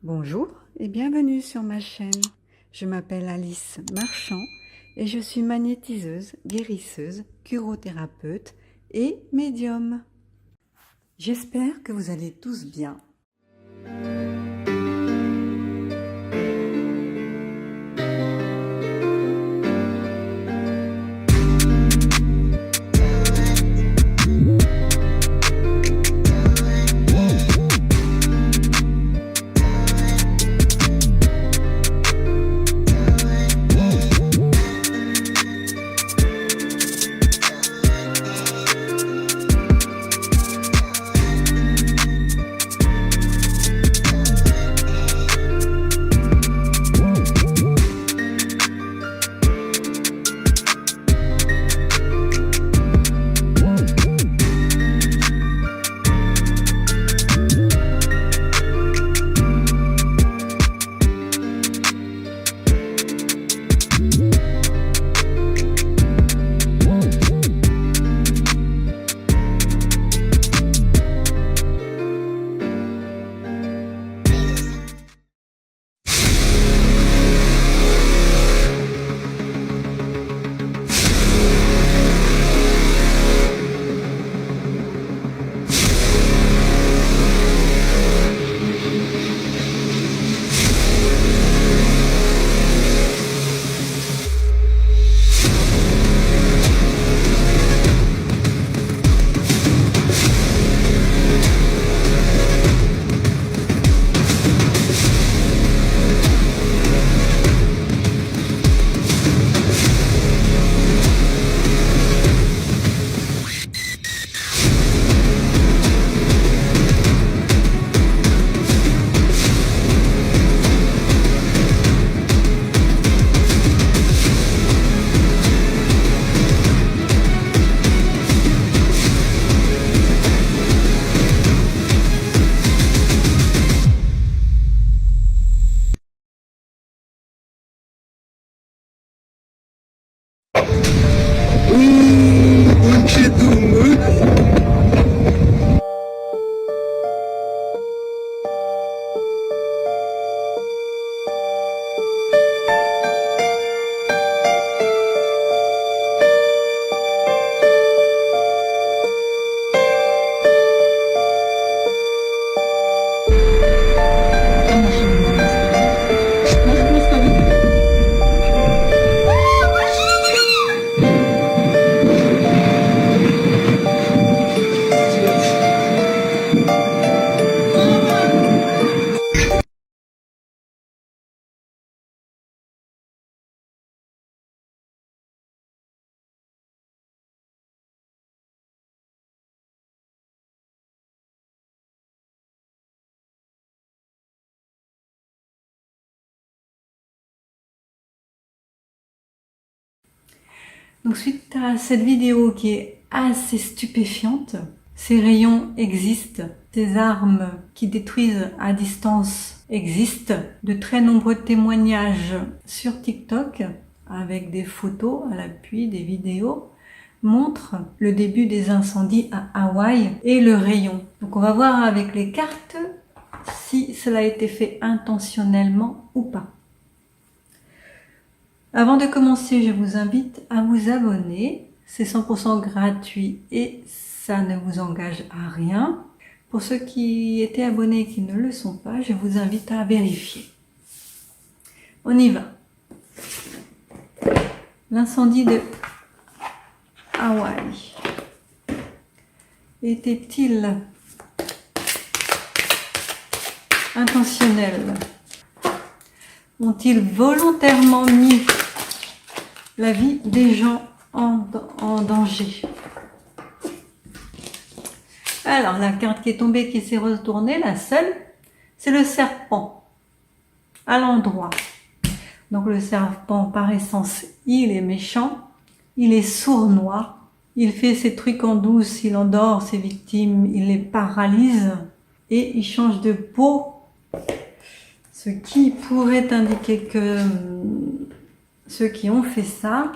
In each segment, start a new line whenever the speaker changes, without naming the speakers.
Bonjour et bienvenue sur ma chaîne. Je m'appelle Alice Marchand et je suis magnétiseuse, guérisseuse, curothérapeute et médium. J'espère que vous allez tous bien. Donc suite à cette vidéo qui est assez stupéfiante, ces rayons existent, ces armes qui détruisent à distance existent, de très nombreux témoignages sur TikTok avec des photos à l'appui, des vidéos, montrent le début des incendies à Hawaï et le rayon. Donc on va voir avec les cartes si cela a été fait intentionnellement ou pas. Avant de commencer, je vous invite à vous abonner. C'est 100% gratuit et ça ne vous engage à rien. Pour ceux qui étaient abonnés et qui ne le sont pas, je vous invite à vérifier. On y va. L'incendie de Hawaï. Était-il intentionnel? Ont-ils volontairement mis la vie des gens en danger? Alors, la carte qui est tombée, qui s'est retournée, la seule, c'est le serpent, à l'endroit. Donc le serpent, par essence, il est méchant, il est sournois, il fait ses trucs en douce, il endort ses victimes, il les paralyse et il change de peau. Ce qui pourrait indiquer que ceux qui ont fait ça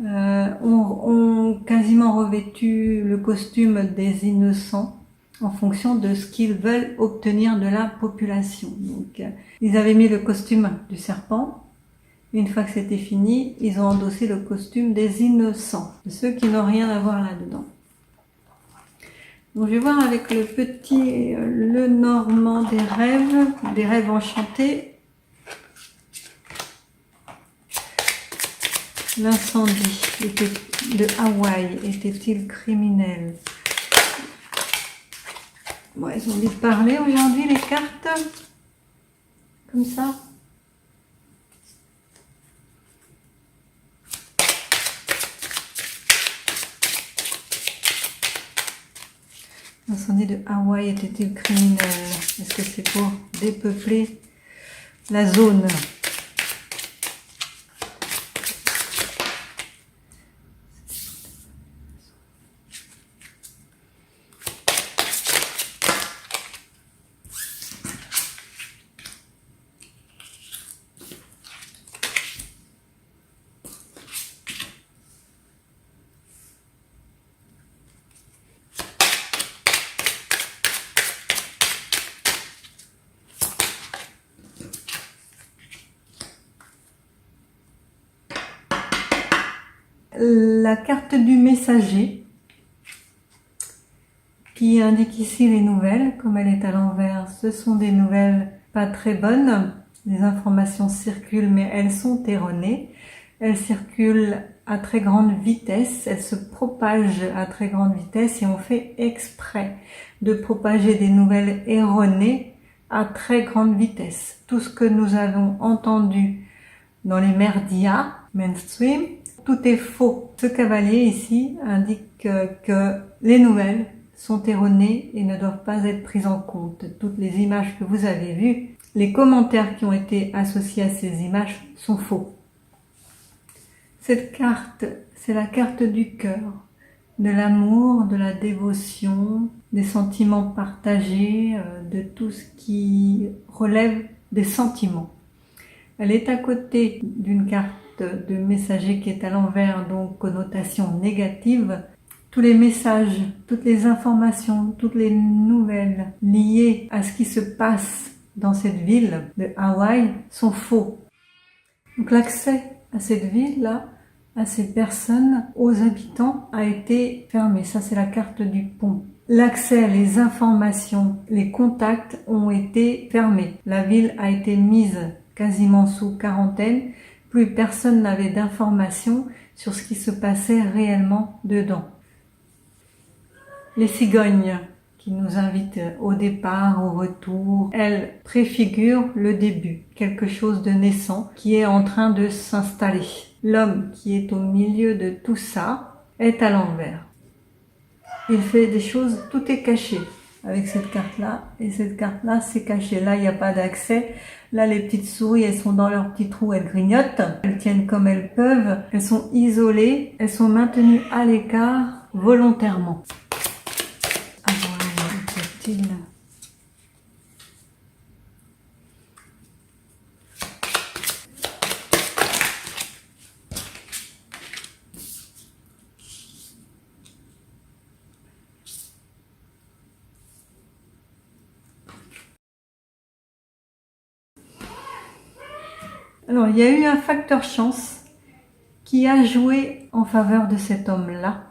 ont quasiment revêtu le costume des innocents en fonction de ce qu'ils veulent obtenir de la population. Donc, ils avaient mis le costume du serpent. Une fois que c'était fini, ils ont endossé le costume des innocents, de ceux qui n'ont rien à voir là-dedans. Donc, je vais voir avec le petit Le Normand des rêves enchantés. L'incendie de Hawaï était-il criminel? Bon, ils ont envie de parler aujourd'hui, les cartes, comme ça. L'incendie de Hawaï était-il criminel? Est-ce que c'est pour dépeupler la zone? La carte du messager qui indique ici les nouvelles, comme elle est à l'envers, ce sont des nouvelles pas très bonnes. Les informations circulent mais elles sont erronées. Elles circulent à très grande vitesse, elles se propagent à très grande vitesse et on fait exprès de propager des nouvelles erronées à très grande vitesse. Tout ce que nous avons entendu dans les merdias mainstream, tout est faux. Ce cavalier ici indique que les nouvelles sont erronées et ne doivent pas être prises en compte. Toutes les images que vous avez vues, les commentaires qui ont été associés à ces images sont faux. Cette carte, c'est la carte du cœur, de l'amour, de la dévotion, des sentiments partagés, de tout ce qui relève des sentiments. Elle est à côté d'une carte de messager qui est à l'envers, donc connotation négative. Tous les messages, toutes les informations, toutes les nouvelles liées à ce qui se passe dans cette ville de Hawaï sont faux. Donc l'accès à cette ville-là, à ces personnes, aux habitants, a été fermé. Ça, c'est la carte du pont. L'accès, les informations, les contacts ont été fermés. La ville a été mise quasiment sous quarantaine. Plus personne n'avait d'informations sur ce qui se passait réellement dedans. Les cigognes qui nous invitent au départ, au retour, elles préfigurent le début, quelque chose de naissant qui est en train de s'installer. L'homme qui est au milieu de tout ça est à l'envers. Il fait des choses, tout est caché avec cette carte-là, et cette carte-là, c'est caché. Là, il n'y a pas d'accès. Là, les petites souris, elles sont dans leur petit trou, elles grignotent. Elles tiennent comme elles peuvent. Elles sont isolées. Elles sont maintenues à l'écart volontairement. Ah ouais, qu'y a-t-il ? Alors, il y a eu un facteur chance qui a joué en faveur de cet homme-là,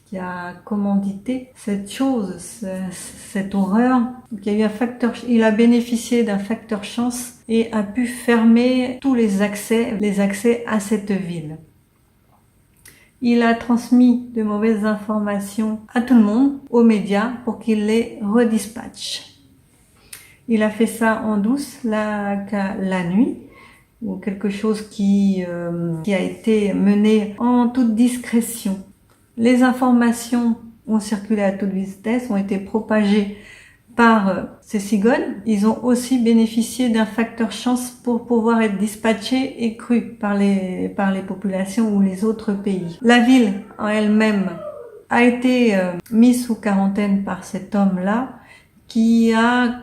qui a commandité cette chose, cette horreur. Donc, il y a eu un facteur, il a bénéficié d'un facteur chance et a pu fermer tous les accès à cette ville. Il a transmis de mauvaises informations à tout le monde, aux médias, pour qu'ils les redispatchent. Il a fait ça en douce, la nuit, ou quelque chose qui a été mené en toute discrétion. Les informations ont circulé à toute vitesse, ont été propagées par ces cigognes. Ils ont aussi bénéficié d'un facteur chance pour pouvoir être dispatchés et crus par les populations ou les autres pays. La ville en elle-même a été mise sous quarantaine par cet homme-là qui a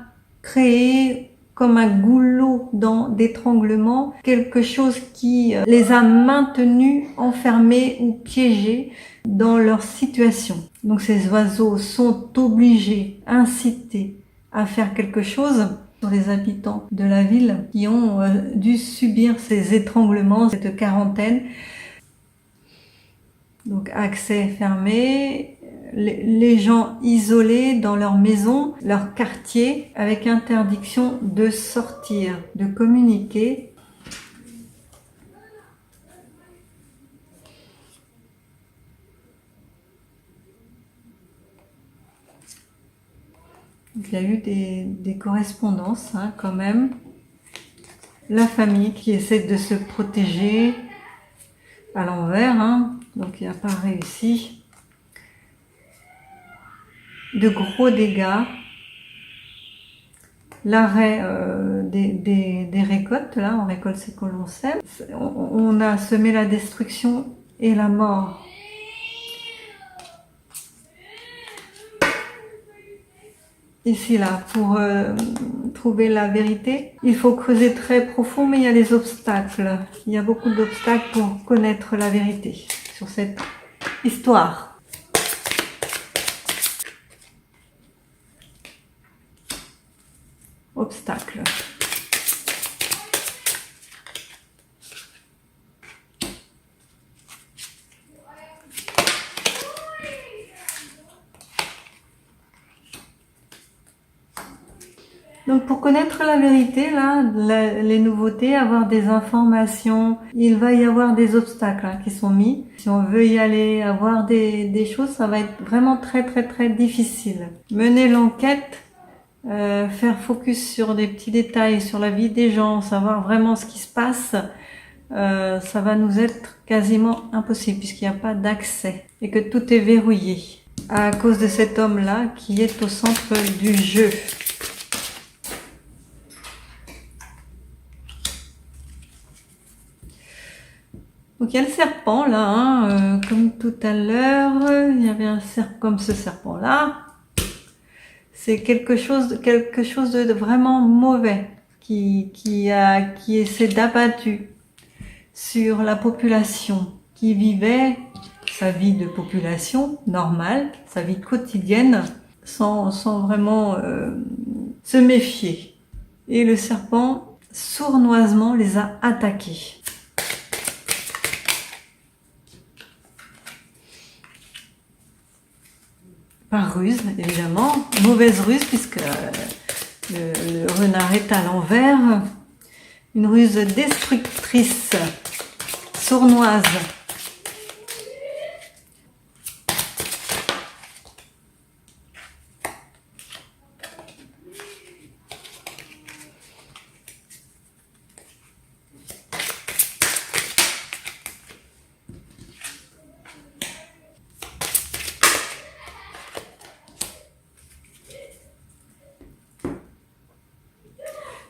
créé comme un goulot d'étranglement, quelque chose qui les a maintenus enfermés ou piégés dans leur situation. Donc ces oiseaux sont obligés, incités à faire quelque chose sur les habitants de la ville qui ont dû subir ces étranglements, cette quarantaine. Donc accès fermé, les gens isolés dans leur maison, leur quartier, avec interdiction de sortir, de communiquer. Donc, il y a eu des correspondances quand même. La famille qui essaie de se protéger à l'envers, donc il n'a pas réussi. De gros dégâts. L'arrêt des récoltes, là, on récolte ce que l'on sème. On a semé la destruction et la mort. Ici, là, pour trouver la vérité, il faut creuser très profond, mais il y a des obstacles. Il y a beaucoup d'obstacles pour connaître la vérité sur cette histoire. Obstacles. Donc pour connaître la vérité, là, les nouveautés, avoir des informations, il va y avoir des obstacles qui sont mis. Si on veut y aller, avoir des choses, ça va être vraiment très très très difficile. Mener l'enquête, faire focus sur des petits détails, sur la vie des gens, savoir vraiment ce qui se passe, ça va nous être quasiment impossible puisqu'il n'y a pas d'accès et que tout est verrouillé à cause de cet homme-là qui est au centre du jeu. Donc il y a le serpent là, comme tout à l'heure, il y avait un serpent comme ce serpent-là. C'est quelque chose de vraiment mauvais qui s'est d'abattu sur la population qui vivait sa vie de population normale, sa vie quotidienne, sans vraiment se méfier. Et le serpent sournoisement les a attaqués. Par ruse, évidemment. Mauvaise ruse, puisque le renard est à l'envers. Une ruse destructrice, sournoise.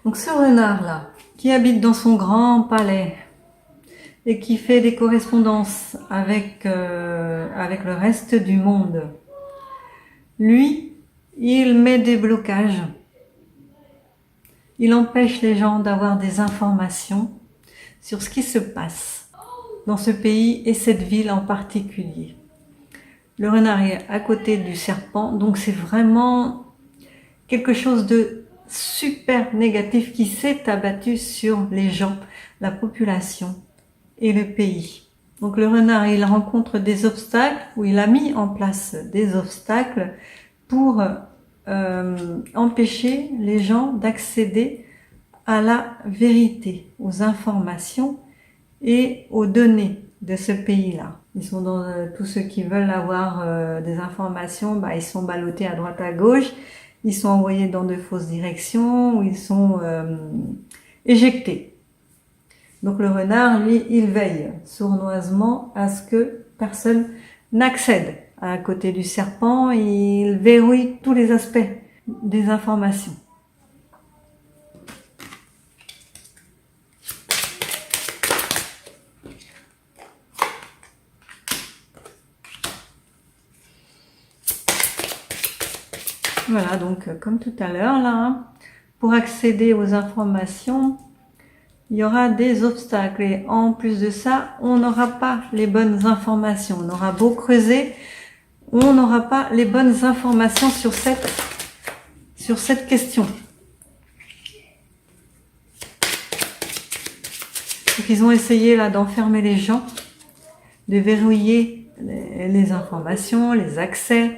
Donc ce renard-là, qui habite dans son grand palais et qui fait des correspondances avec le reste du monde, lui, il met des blocages. Il empêche les gens d'avoir des informations sur ce qui se passe dans ce pays et cette ville en particulier. Le renard est à côté du serpent, donc c'est vraiment quelque chose de super négatif qui s'est abattu sur les gens, la population et le pays. Donc le renard, il rencontre des obstacles, ou il a mis en place des obstacles pour empêcher les gens d'accéder à la vérité, aux informations et aux données de ce pays-là. Ils sont dans tous ceux qui veulent avoir des informations, ils sont ballottés à droite à gauche. Ils sont envoyés dans de fausses directions ou ils sont éjectés. Donc le renard, lui, il veille sournoisement à ce que personne n'accède à côté du serpent. Il verrouille tous les aspects des informations. Voilà, donc comme tout à l'heure là, pour accéder aux informations, il y aura des obstacles. Et en plus de ça, on n'aura pas les bonnes informations. On aura beau creuser, on n'aura pas les bonnes informations sur cette question. Donc ils ont essayé là d'enfermer les gens, de verrouiller les informations, les accès.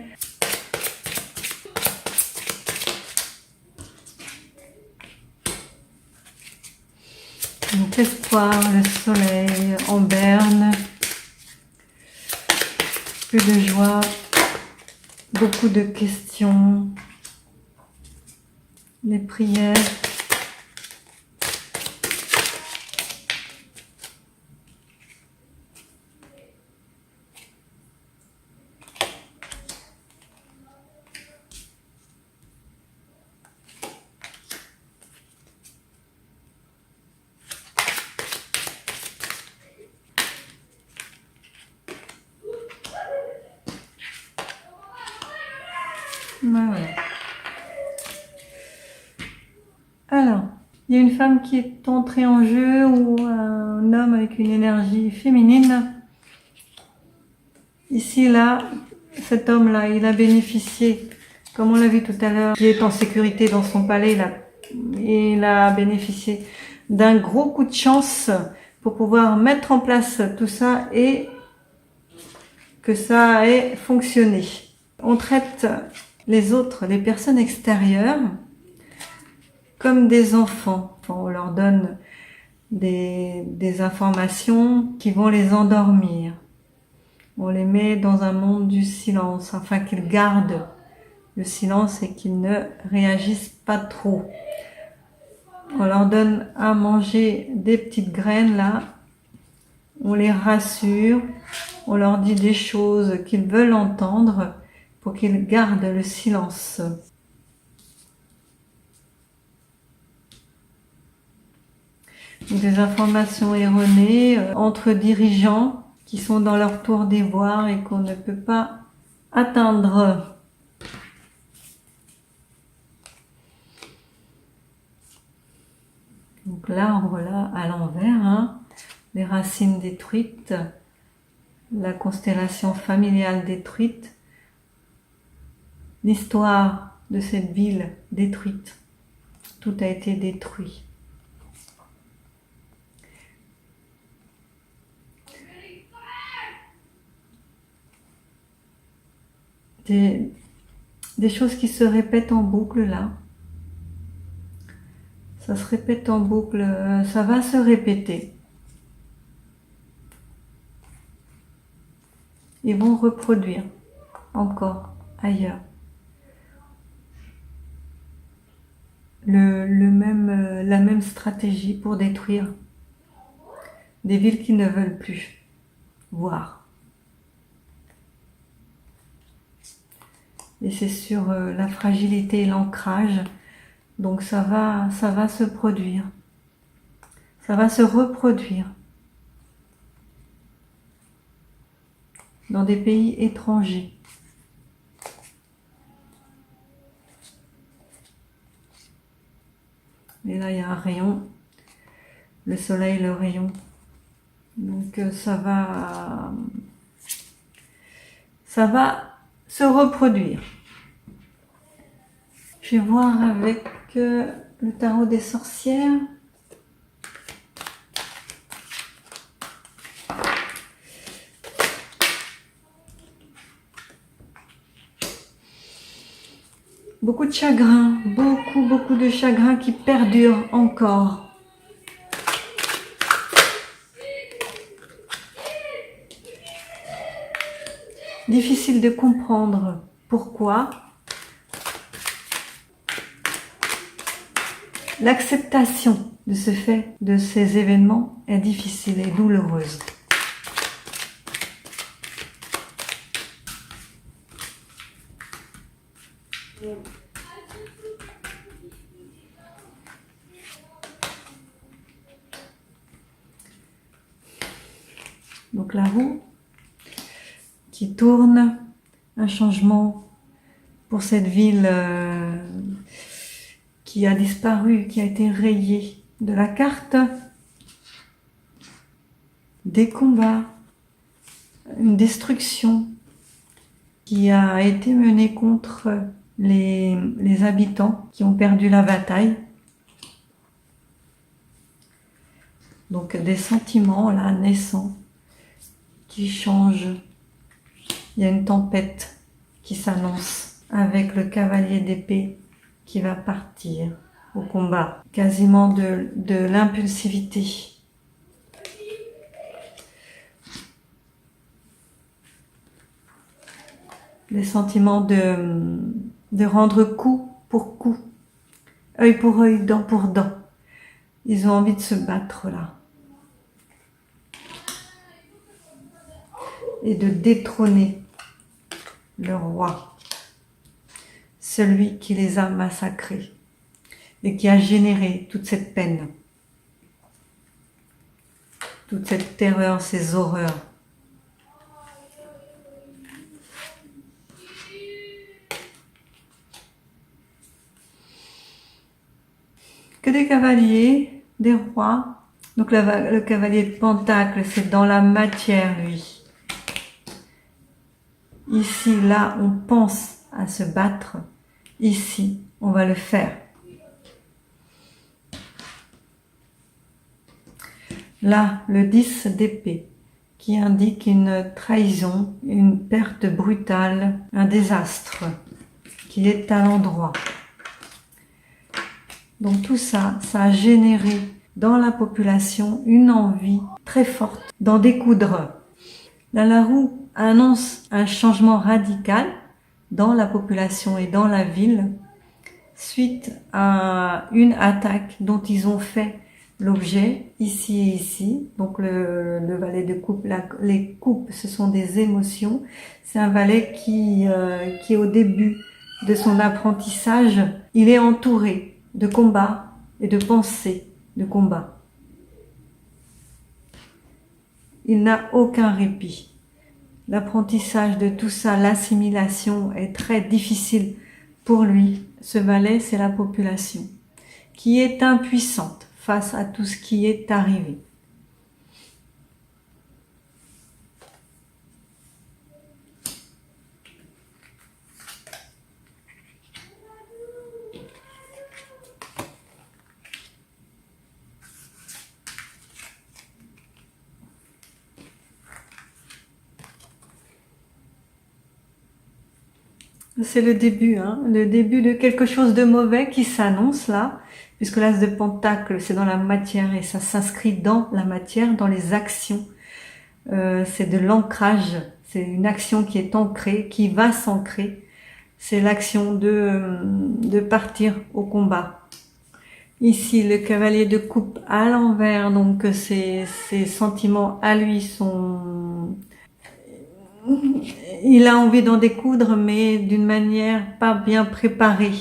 Donc l'espoir, le soleil en berne, plus de joie, beaucoup de questions, les prières. Voilà. Alors, il y a une femme qui est entrée en jeu ou un homme avec une énergie féminine. Ici, là, cet homme-là, il a bénéficié, comme on l'a vu tout à l'heure, qui est en sécurité dans son palais, il a bénéficié d'un gros coup de chance pour pouvoir mettre en place tout ça et que ça ait fonctionné. On traite les autres, les personnes extérieures, comme des enfants. On leur donne des informations qui vont les endormir. On les met dans un monde du silence, afin qu'ils gardent le silence et qu'ils ne réagissent pas trop. On leur donne à manger des petites graines là, on les rassure, on leur dit des choses qu'ils veulent entendre pour qu'ils gardent le silence. Des informations erronées entre dirigeants qui sont dans leur tour d'ivoire et qu'on ne peut pas atteindre. Donc l'arbre là à l'envers, hein, les racines détruites, la constellation familiale détruite, l'histoire de cette ville détruite. Tout a été détruit. Des choses qui se répètent en boucle là. Ça se répète en boucle, ça va se répéter. Ils vont reproduire encore ailleurs. La même stratégie pour détruire des villes qui ne veulent plus voir. Et c'est sur la fragilité et l'ancrage, donc ça va se produire, ça va se reproduire dans des pays étrangers. Et là il y a un rayon, le soleil, le rayon, donc ça va se reproduire. Je vais voir avec le tarot des sorcières. Beaucoup de chagrin, beaucoup de chagrin qui perdure encore. Difficile de comprendre pourquoi. L'acceptation de ce fait, de ces événements, est difficile et douloureuse. Donc la roue qui tourne, un changement pour cette ville qui a disparu, qui a été rayé de la carte. Des combats, une destruction qui a été menée contre les habitants qui ont perdu la bataille. Donc des sentiments là naissants qui changent. Il y a une tempête qui s'annonce avec le cavalier d'épée qui va partir au combat. Quasiment de l'impulsivité. Les sentiments de rendre coup pour coup, œil pour œil, dent pour dent. Ils ont envie de se battre là. Et de détrôner le roi, celui qui les a massacrés et qui a généré toute cette peine, toute cette terreur, ces horreurs. Que des cavaliers, des rois. Donc le cavalier de Pentacle, c'est dans la matière, lui. Ici, là, on pense à se battre. Ici, on va le faire. Là, le 10 d'épée, qui indique une trahison, une perte brutale, un désastre qui est à l'endroit. Donc tout ça, ça a généré dans la population une envie très forte d'en découdre. Là, la roue annonce un changement radical dans la population et dans la ville suite à une attaque dont ils ont fait l'objet ici et ici. Donc le valet de coupe, les coupes, ce sont des émotions. C'est un valet qui est au début de son apprentissage. Il est entouré de combats et de pensées de combat. Il n'a aucun répit. L'apprentissage de tout ça, l'assimilation est très difficile pour lui. Ce valet, c'est la population qui est impuissante face à tout ce qui est arrivé. C'est le début, le début de quelque chose de mauvais qui s'annonce là, puisque l'as de Pentacle, c'est dans la matière et ça s'inscrit dans la matière, dans les actions. C'est de l'ancrage, c'est une action qui est ancrée, qui va s'ancrer. C'est l'action de partir au combat. Ici, le cavalier de coupe à l'envers, donc ses sentiments à lui sont... Il a envie d'en découdre, mais d'une manière pas bien préparée.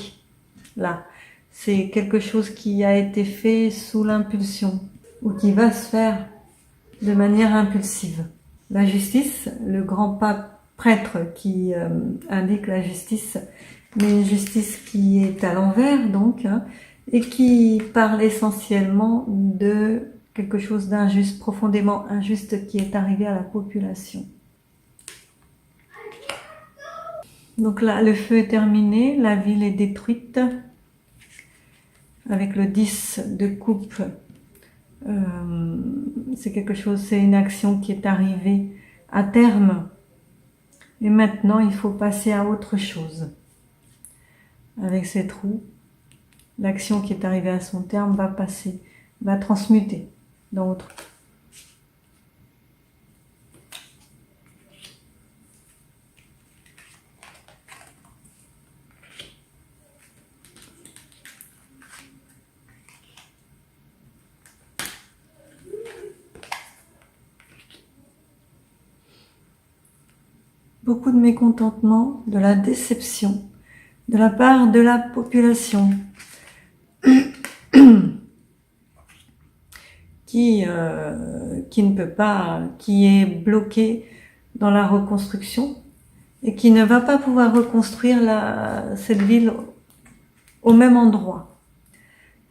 Là, c'est quelque chose qui a été fait sous l'impulsion, ou qui va se faire de manière impulsive. La justice, le grand pape prêtre qui indique la justice, mais une justice qui est à l'envers donc, et qui parle essentiellement de quelque chose d'injuste, profondément injuste qui est arrivé à la population. Donc là, le feu est terminé, la ville est détruite, avec le 10 de coupe. C'est quelque chose, c'est une action qui est arrivée à terme. Et maintenant, il faut passer à autre chose. Avec cette roue, l'action qui est arrivée à son terme va passer, va transmuter dans autre chose. Beaucoup de mécontentement, de la déception, de la part de la population qui ne peut pas, qui est bloquée dans la reconstruction et qui ne va pas pouvoir reconstruire cette ville au même endroit.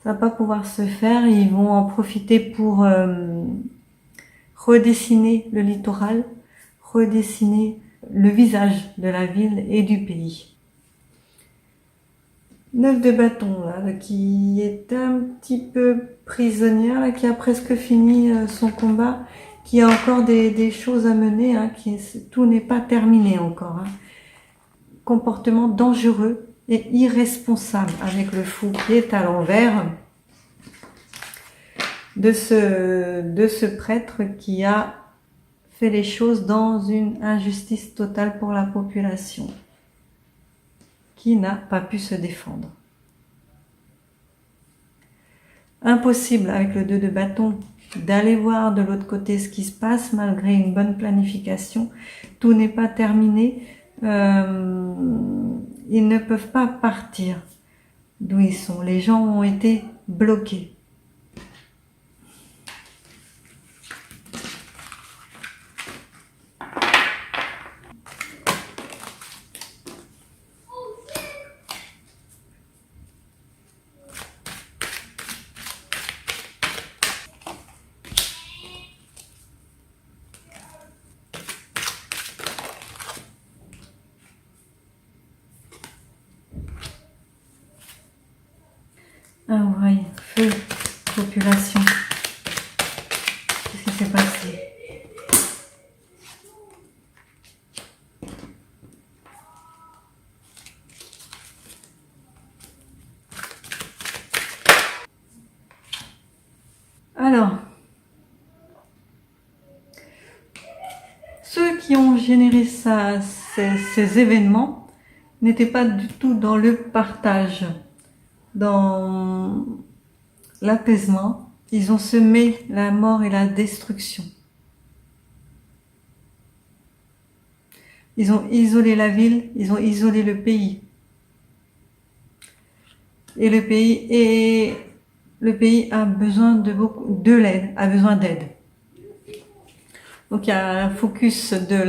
Ça va pas pouvoir se faire. Ils vont en profiter pour redessiner le littoral, redessiner le visage de la ville et du pays. 9 de bâton, là, qui est un petit peu prisonnière, là, qui a presque fini son combat, qui a encore des choses à mener, hein, tout n'est pas terminé encore. Hein. Comportement dangereux et irresponsable avec le fou qui est à l'envers de ce prêtre qui a fait les choses dans une injustice totale pour la population, qui n'a pas pu se défendre. Impossible avec le 2 de bâton d'aller voir de l'autre côté ce qui se passe malgré une bonne planification. Tout n'est pas terminé. Ils ne peuvent pas partir d'où ils sont. Les gens ont été bloqués. Ah ouais, feu, population. Qu'est-ce qui s'est passé? Alors, ceux qui ont généré ces événements n'étaient pas du tout dans le partage, dans l'apaisement. Ils ont semé la mort et la destruction. Ils ont isolé la ville, ils ont isolé le pays. Et le pays a besoin de l'aide, a besoin d'aide. Donc il y a un focus de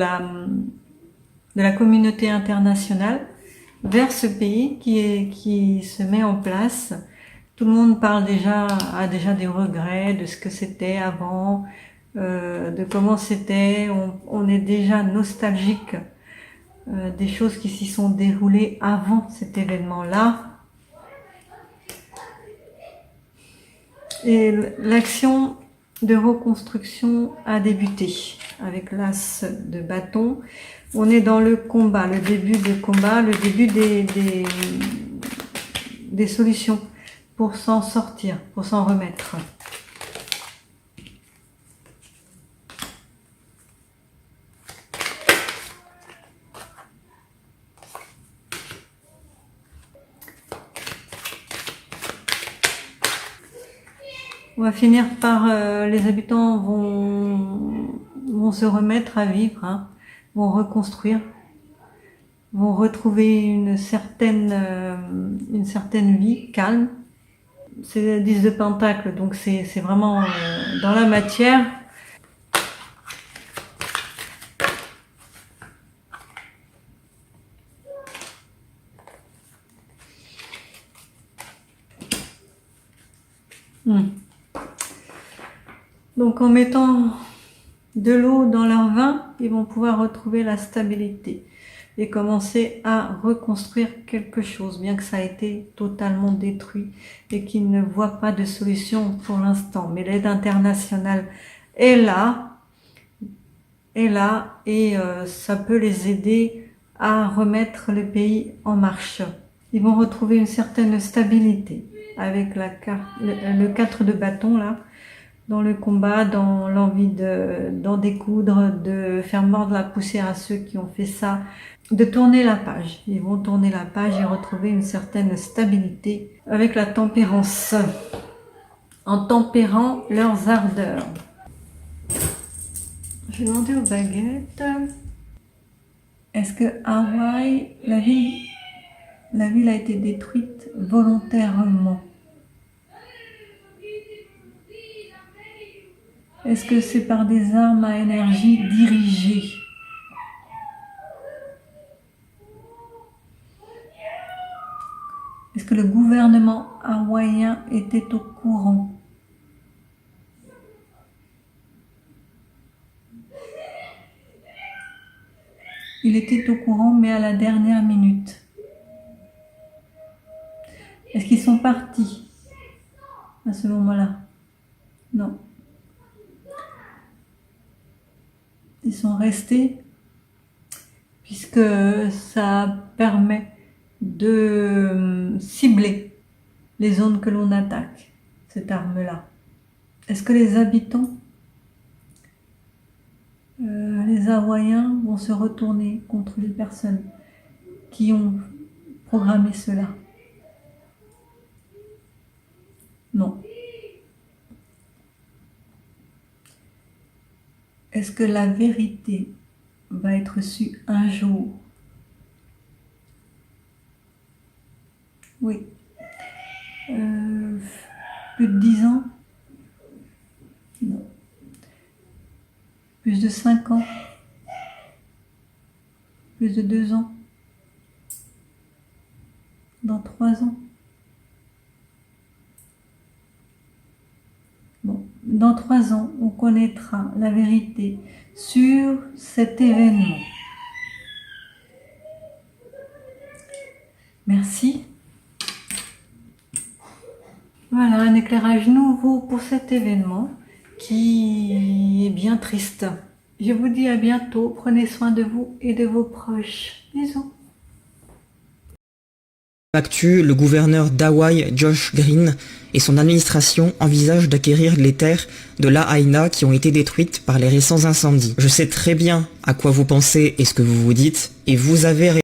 la communauté internationale vers ce pays qui se met en place. Tout le monde a déjà des regrets de ce que c'était avant, de comment c'était. On est déjà nostalgique des choses qui s'y sont déroulées avant cet événement-là. Et l'action de reconstruction a débuté avec l'as de bâton. On est dans le combat, le début du combat, le début des solutions pour s'en sortir, pour s'en remettre. On va finir par les habitants vont se remettre à vivre, hein, vont reconstruire, vont retrouver une certaine vie calme. C'est 10 de Pentacle, donc c'est vraiment dans la matière. Donc en mettant de l'eau dans leur vin, ils vont pouvoir retrouver la stabilité et commencer à reconstruire quelque chose, bien que ça a été totalement détruit et qu'ils ne voient pas de solution pour l'instant. Mais l'aide internationale est là et ça peut les aider à remettre le pays en marche. Ils vont retrouver une certaine stabilité avec le 4 de bâton là, dans le combat, dans l'envie d'en découdre, de faire mordre la poussière à ceux qui ont fait ça, de tourner la page. Ils vont tourner la page et retrouver une certaine stabilité avec la tempérance, en tempérant leurs ardeurs. Je vais demander aux baguettes, est-ce que Hawaï, la ville a été détruite volontairement? Est-ce que c'est par des armes à énergie dirigées? Est-ce que le gouvernement hawaïen était au courant. Il était au courant, mais à la dernière minute. Est-ce qu'ils sont partis à ce moment-là? Non. Ils sont restés, puisque ça permet de cibler les zones que l'on attaque, cette arme-là. Est-ce que les habitants, les Hawaïens, vont se retourner contre les personnes qui ont programmé cela? Non. Est-ce que la vérité va être su un jour? Oui. Plus de 10 ans? Non. Plus de 5 ans? Plus de 2 ans? Dans 3 ans? Bon, dans 3 ans, on connaîtra la vérité sur cet événement. Merci. Voilà, un éclairage nouveau pour cet événement qui est bien triste. Je vous dis à bientôt. Prenez soin de vous et de vos proches. Bisous.
Actu, le gouverneur d'Hawaï, Josh Green, et son administration envisagent d'acquérir les terres de Lahaina qui ont été détruites par les récents incendies. Je sais très bien à quoi vous pensez et ce que vous vous dites, et vous avez raison.